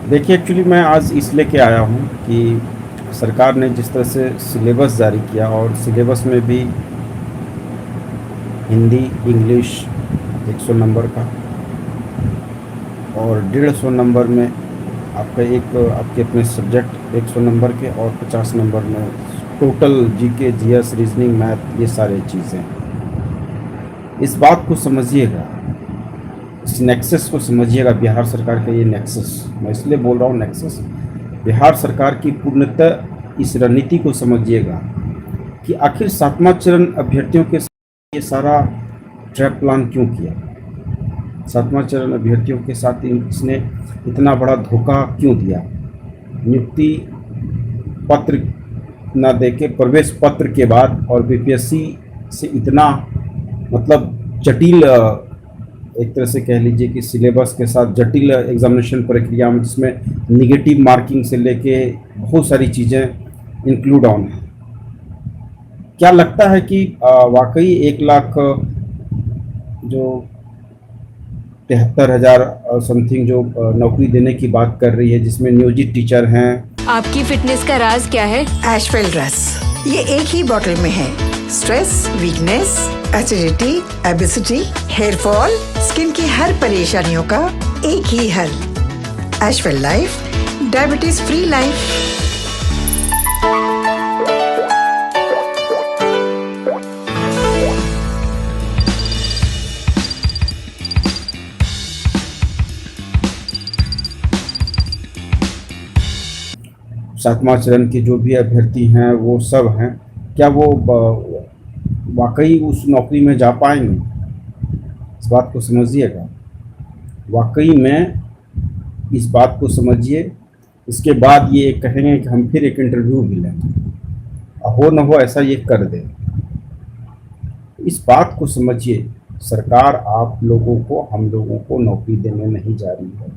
देखिए, एक्चुअली मैं आज इसलिए के आया हूँ कि सरकार ने जिस तरह से सिलेबस जारी किया और सिलेबस में भी हिंदी, इंग्लिश 100 नंबर का और 150 नंबर में आपके अपने सब्जेक्ट 100 नंबर के और 50 नंबर में total GK, GS, reasoning, math, ये सारी चीज़ें। इस बात को समझिएगा, इस नेक्सस को समझिएगा। बिहार सरकार का ये नेक्सस, मैं इसलिए बोल रहा हूँ नेक्सस, बिहार सरकार की पूर्णतः इस रणनीति को समझिएगा कि आखिर सातवां चरण अभ्यर्थियों के साथ ये सारा ट्रैप प्लान क्यों किया। सातवां चरण अभ्यर्थियों के साथ इसने इतना बड़ा धोखा क्यों दिया। नियुक्ति पत्र न देके प्रवेश पत्र के बाद और बीपीएससी से इतना मतलब जटिल, एक तरह से कह लीजिए कि सिलेबस के साथ जटिल एग्जामिनेशन प्रक्रिया में, जिसमें निगेटिव मार्किंग से लेके बहुत सारी चीज़ें इंक्लूड ऑन है। क्या लगता है कि वाकई 1 लाख जो 73,000 समथिंग जो नौकरी देने की बात कर रही है, जिसमें नियोजित टीचर हैं। आपकी फिटनेस का राज क्या है? एशवेल रस, ये एक ही बोतल में है। Stress, weakness, acidity, obesity, hair fall, skin की हर परेशानियों का एक ही हल। Ashwell life, diabetes free life. सातवां चरण के जो भी अभ्यर्थी हैं वो सब हैं, क्या वो वाकई उस नौकरी में जा पाएंगे? इस बात को समझिएगा, वाकई में इस बात को समझिए। इसके बाद ये कहेंगे कि हम फिर एक इंटरव्यू भी लेंगे, हो न हो ऐसा ये कर दें। इस बात को समझिए, सरकार आप लोगों को, हम लोगों को नौकरी देने नहीं जा रही है।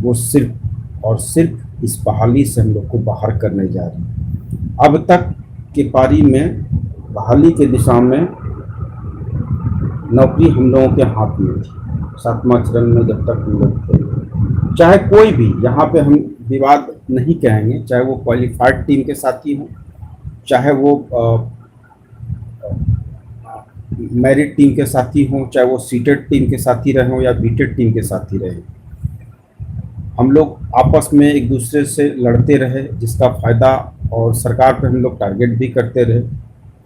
वो सिर्फ और सिर्फ इस बहाली से हम लोग को बाहर करने जा रही है। अब तक के पारी में बहाली के दिशा में नौकरी हम लोगों के हाथ में थी। सातवां चरण में जब तक हम लोग थे, चाहे कोई भी, यहाँ पे हम विवाद नहीं कहेंगे, चाहे वो क्वालिफाइड टीम के साथी हों, चाहे वो मेरिट टीम के साथी हों, चाहे वो सीटेड टीम के साथी रहे हों या बीटेड टीम के साथी रहे, हम लोग आपस में एक दूसरे से लड़ते रहे, जिसका फ़ायदा और सरकार पे हम लोग टारगेट भी करते रहे।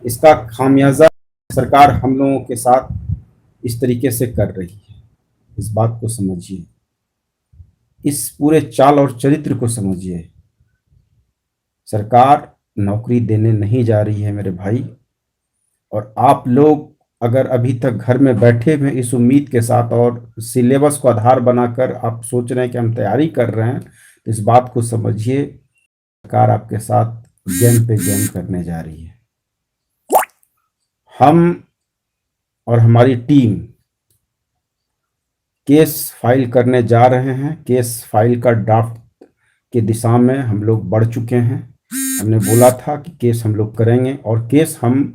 इसका खामियाजा सरकार हम लोगों के साथ इस तरीके से कर रही है। इस बात को समझिए, इस पूरे चाल और चरित्र को समझिए। सरकार नौकरी देने नहीं जा रही है मेरे भाई। और आप लोग अगर अभी तक घर में बैठे हुए इस उम्मीद के साथ और सिलेबस को आधार बनाकर आप सोच रहे हैं कि हम तैयारी कर रहे हैं, तो इस बात को समझिए, सरकार आपके साथ गेम पे गेम करने जा रही है। हम और हमारी टीम केस फाइल करने जा रहे हैं। केस फाइल का ड्राफ्ट के दिशा में हम लोग बढ़ चुके हैं। हमने बोला था कि केस हम लोग करेंगे और केस हम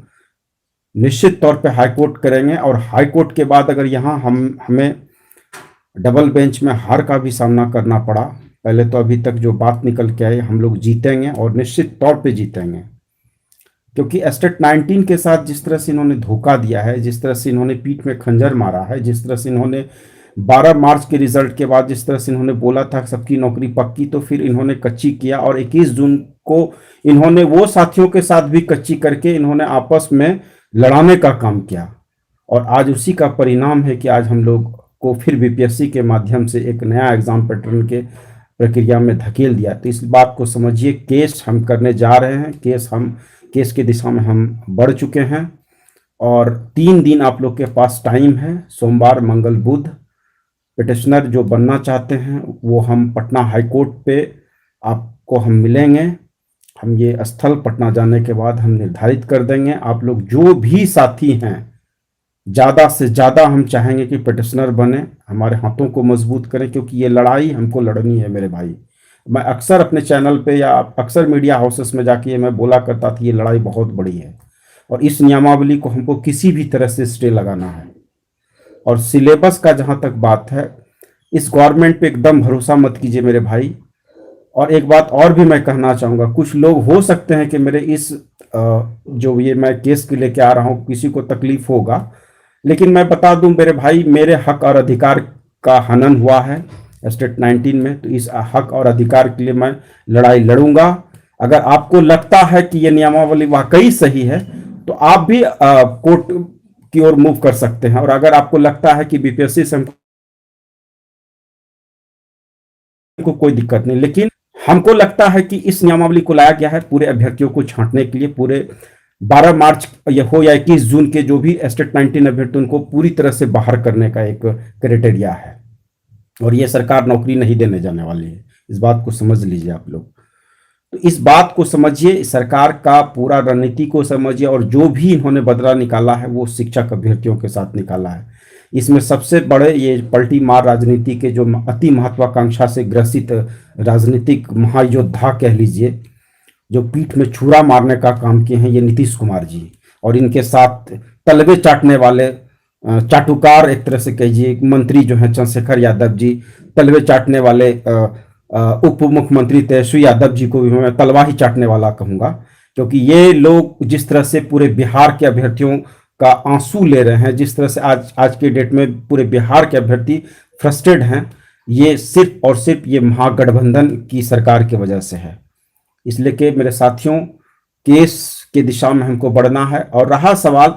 निश्चित तौर पे हाई कोर्ट करेंगे। और हाई कोर्ट के बाद अगर यहाँ हमें डबल बेंच में हार का भी सामना करना पड़ा, पहले तो अभी तक जो बात निकल के आई, हम लोग जीतेंगे और निश्चित तौर पे जीतेंगे। क्योंकि एस्टेट 19 के साथ जिस तरह से इन्होंने धोखा दिया है, जिस तरह से इन्होंने पीठ में खंजर मारा है, जिस तरह से इन्होंने 12 मार्च के रिजल्ट के बाद जिस तरह से इन्होंने बोला था सबकी नौकरी पक्की, तो फिर इन्होंने कच्ची किया और 21 जून को इन्होंने वो साथियों के साथ भी कच्ची करके इन्होंने आपस में लड़ाने का काम किया। और आज उसी का परिणाम है कि आज हम लोग को फिर बीपीएससी के माध्यम से एक नया एग्जाम पैटर्न के प्रक्रिया में धकेल दिया। तो इस बात को समझिए, केस हम करने जा रहे हैं, केस की दिशा में हम बढ़ चुके हैं। और 3 दिन आप लोग के पास टाइम है, सोमवार, मंगल, बुध। पिटिशनर जो बनना चाहते हैं वो हम पटना हाई कोर्ट पे आपको हम मिलेंगे। हम ये स्थल पटना जाने के बाद हम निर्धारित कर देंगे। आप लोग जो भी साथी हैं, ज़्यादा से ज़्यादा हम चाहेंगे कि पिटिशनर बने, हमारे हाथों को मजबूत करें, क्योंकि ये लड़ाई हमको लड़नी है मेरे भाई। मैं अक्सर अपने चैनल पे या अक्सर मीडिया हाउसेस में जाके मैं बोला करता था, ये लड़ाई बहुत बड़ी है और इस नियमावली को हमको किसी भी तरह से स्टे लगाना है। और सिलेबस का जहाँ तक बात है, इस गवर्नमेंट पे एकदम भरोसा मत कीजिए मेरे भाई। और एक बात और भी मैं कहना चाहूँगा, कुछ लोग हो सकते हैं कि मेरे इस जो ये मैं केस के लेके आ रहा हूँ किसी को तकलीफ होगा, लेकिन मैं बता दूं मेरे भाई, मेरे हक और अधिकार का हनन हुआ है स्टेट 19 में, तो इस हक और अधिकार के लिए मैं लड़ाई लड़ूंगा। अगर आपको लगता है कि ये नियमावली वाकई सही है तो आप भी कोर्ट की ओर मूव कर सकते हैं। और अगर आपको लगता है कि बीपीएससी से हमको कोई दिक्कत नहीं, लेकिन हमको लगता है कि इस नियमावली को लाया गया है पूरे अभ्यर्थियों को छांटने के लिए। पूरे 12 मार्च हो या 21 जून के जो भी स्टेट 19 अभ्यर्थी उनको पूरी तरह से बाहर करने का एक क्राइटेरिया है, और ये सरकार नौकरी नहीं देने जाने वाली है। इस बात को समझ लीजिए आप लोग। तो इस बात को समझिए, सरकार का पूरा रणनीति को समझिए, और जो भी इन्होंने बदला निकाला है वो शिक्षक अभ्यर्थियों के साथ निकाला है। इसमें सबसे बड़े ये पलटी मार राजनीति के जो अति महत्वाकांक्षा से ग्रसित राजनीतिक महायोद्धा कह लीजिए, जो पीठ में छुरा मारने का काम किए हैं, ये नीतीश कुमार जी, और इनके साथ तलवे चाटने वाले चाटुकार एक तरह से कहिए मंत्री जो हैं चंद्रशेखर यादव जी, तलवे चाटने वाले उप मुख्यमंत्री तेजस्वी यादव जी को भी मैं तलवा ही चाटने वाला कहूँगा, क्योंकि ये लोग जिस तरह से पूरे बिहार के अभ्यर्थियों का आंसू ले रहे हैं, जिस तरह से आज के डेट में पूरे बिहार के अभ्यर्थी फ्रस्ट्रेट हैं, ये सिर्फ और सिर्फ ये महागठबंधन की सरकार की वजह से है। इसलिए कि मेरे साथियों, केस के दिशा में हमको बढ़ना है। और रहा सवाल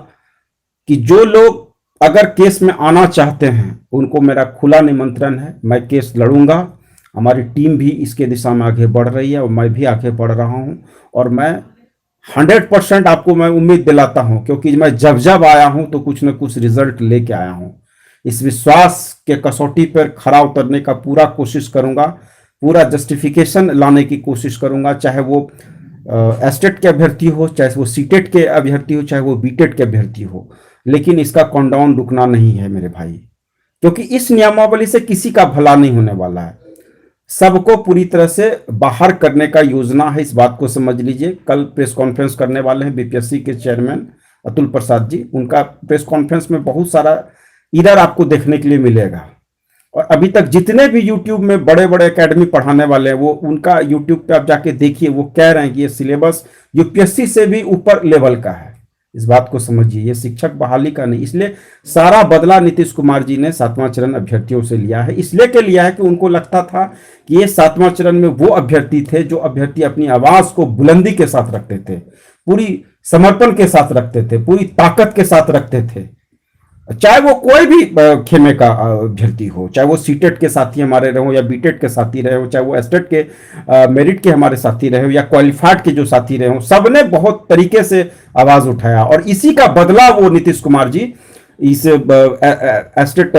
कि जो लोग अगर केस में आना चाहते हैं उनको मेरा खुला निमंत्रण है, मैं केस लड़ूंगा। हमारी टीम भी इसके दिशा में आगे बढ़ रही है और मैं भी आगे बढ़ रहा हूं, और मैं 100% आपको मैं उम्मीद दिलाता हूं, क्योंकि मैं जब आया हूं तो कुछ न कुछ रिजल्ट लेके आया हूं। इस विश्वास के कसौटी पर खरा उतरने का पूरा कोशिश करूंगा, पूरा जस्टिफिकेशन लाने की कोशिश करूंगा, चाहे वो एस्टेट के अभ्यर्थी हो, चाहे वो सीटेट के अभ्यर्थी हो, चाहे वो बीटेट के अभ्यर्थी हो, लेकिन इसका काउंटडाउन रुकना नहीं है मेरे भाई, क्योंकि इस नियमावली से किसी का भला नहीं होने वाला है। सबको पूरी तरह से बाहर करने का योजना है, इस बात को समझ लीजिए। कल प्रेस कॉन्फ्रेंस करने वाले हैं बीपीएससी के चेयरमैन अतुल प्रसाद जी, उनका प्रेस कॉन्फ्रेंस में बहुत सारा इरर आपको देखने के लिए मिलेगा। और अभी तक जितने भी यूट्यूब में बड़े बड़े एकेडमी पढ़ाने वाले हैं, वो उनका यूट्यूब पे आप जाके देखिए, वो कह रहे हैं कि ये सिलेबस यूपीएससी से भी ऊपर लेवल का है। इस बात को समझिए, ये शिक्षक बहाली का नहीं। इसलिए सारा बदला नीतीश कुमार जी ने 7वां चरण अभ्यर्थियों से लिया है, इसलिए के लिया है कि उनको लगता था कि ये 7वां चरण में वो अभ्यर्थी थे जो अभ्यर्थी अपनी आवाज को बुलंदी के साथ रखते थे, पूरी समर्पण के साथ रखते थे, पूरी ताकत के साथ रखते थे, चाहे वो कोई भी खेमे का अभ्यर्थी हो, चाहे वो सीटेट के साथी हमारे रहे हो या बीटेट के साथी रहे हो, चाहे वो एस्टेट के मेरिट के हमारे साथी रहे हो या क्वालिफाइड के जो साथी रहे हो, सबने बहुत तरीके से आवाज उठाया। और इसी का बदला वो नीतीश कुमार जी इस एस्टेट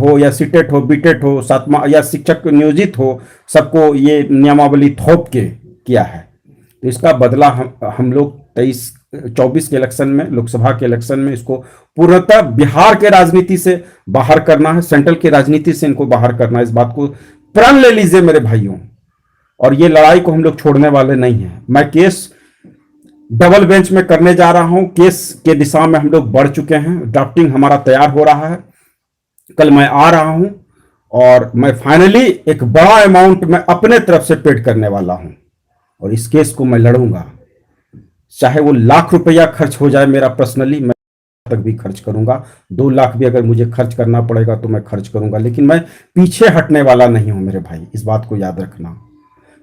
हो या सीटेट हो, बीटेट हो, 7वां या शिक्षक नियोजित हो, सबको ये नियमावली थोप के किया है। तो इसका बदला हम लोग 23-24 के इलेक्शन में, लोकसभा के इलेक्शन में इसको पूर्णतः बिहार के राजनीति से बाहर करना है, सेंट्रल की राजनीति से इनको बाहर करना है। इस बात को प्रण ले लीजिए मेरे भाइयों, और ये लड़ाई को हम लोग छोड़ने वाले नहीं हैं। मैं केस डबल बेंच में करने जा रहा हूं, केस के दिशा में हम लोग बढ़ चुके हैं, ड्राफ्टिंग हमारा तैयार हो रहा है। कल मैं आ रहा हूं और मैं फाइनली एक बड़ा अमाउंट मैं अपने तरफ से पेड करने वाला हूं, और इस केस को मैं लड़ूंगा, चाहे वो लाख रुपया खर्च हो जाए मेरा पर्सनली, मैं तक भी खर्च करूंगा। 2 लाख भी अगर मुझे खर्च करना पड़ेगा तो मैं खर्च करूंगा, लेकिन मैं पीछे हटने वाला नहीं हूं मेरे भाई, इस बात को याद रखना।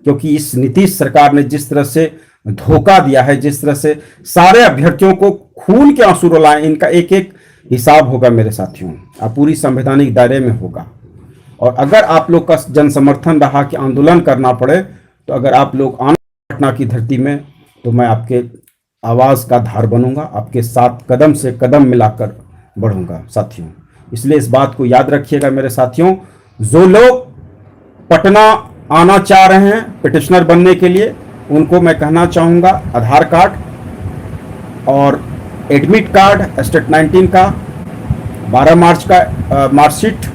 क्योंकि इस नीतीश सरकार ने जिस तरह से धोखा दिया है, जिस तरह से सारे अभ्यर्थियों को खून के आंसू रुलाए, इनका एक एक हिसाब होगा मेरे साथियों, आप पूरी संवैधानिक दायरे में होगा। और अगर आप लोग का जन समर्थन रहा कि आंदोलन करना पड़े, तो अगर आप लोग आना पटना की धरती में, तो मैं आपके आवाज का धार बनूंगा, आपके साथ कदम से कदम मिलाकर बढ़ूंगा साथियों। इसलिए इस बात को याद रखिएगा मेरे साथियों, जो लोग पटना आना चाह रहे हैं पिटिशनर बनने के लिए, उनको मैं कहना चाहूंगा आधार कार्ड और एडमिट कार्ड स्टेट 19 का, 12 मार्च का मार्कशीट,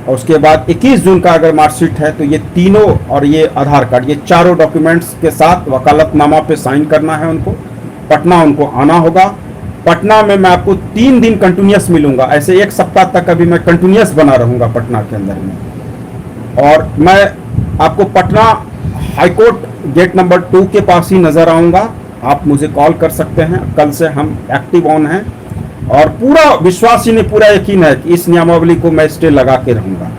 और उसके बाद 21 जून का अगर मार्कशीट है तो ये तीनों, और ये आधार कार्ड, ये चारों डॉक्यूमेंट्स के साथ वकालतनामा पे साइन करना है उनको। पटना उनको आना होगा। पटना में मैं आपको 3 दिन कंटिन्यूस मिलूंगा, ऐसे 1 सप्ताह तक अभी मैं कंटिन्यूस बना रहूंगा पटना के अंदर में। और मैं आपको पटना हाईकोर्ट गेट नंबर 2 के पास ही नज़र आऊँगा। आप मुझे कॉल कर सकते हैं। कल से हम एक्टिव ऑन हैं और पूरा विश्वास ही नहीं, पूरा यकीन है कि इस नियमावली को मैं स्टे लगा के रहूँगा।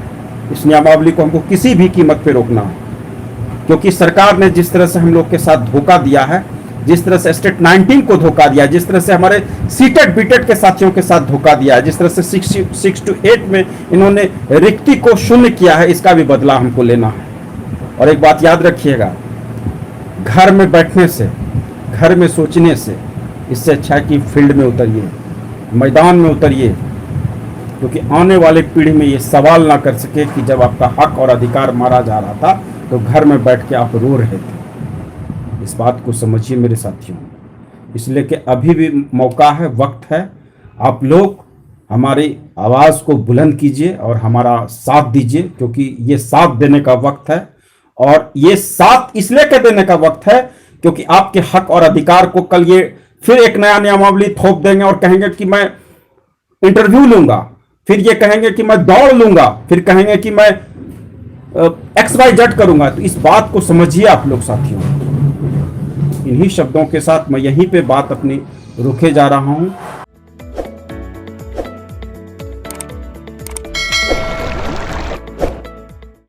इस नियमावली को हमको किसी भी कीमत पे रोकना है, क्योंकि सरकार ने जिस तरह से हम लोग के साथ धोखा दिया है, जिस तरह से स्टेट 19 को धोखा दिया है, जिस तरह से हमारे सीटेट बीटेट के साथियों के साथ धोखा दिया है, जिस तरह से 6 to 8 में इन्होंने रिक्ति को शून्य किया है, इसका भी बदला हमको लेना है। और एक बात याद रखिएगा, घर में बैठने से, घर में सोचने से, इससे अच्छा है कि फील्ड में उतरिए, मैदान में उतरिए, क्योंकि आने वाले पीढ़ी में ये सवाल ना कर सके कि जब आपका हक और अधिकार मारा जा रहा था तो घर में बैठ के आप रो रहे थे। इस बात को समझिए मेरे साथियों, इसलिए कि अभी भी मौका है, वक्त है। आप लोग हमारी आवाज़ को बुलंद कीजिए और हमारा साथ दीजिए, क्योंकि ये साथ देने का वक्त है। और ये साथ इसलिए के देने का वक्त है क्योंकि आपके हक और अधिकार को कल ये फिर एक नया नियमावली थोप देंगे और कहेंगे कि मैं इंटरव्यू लूंगा, फिर ये कहेंगे कि मैं दौड़ लूंगा, फिर कहेंगे कि मैं XYZ करूंगा। तो इस बात को समझिए आप लोग साथियों। इन्हीं शब्दों के साथ मैं यहीं पे बात अपनी रुके जा रहा हूं।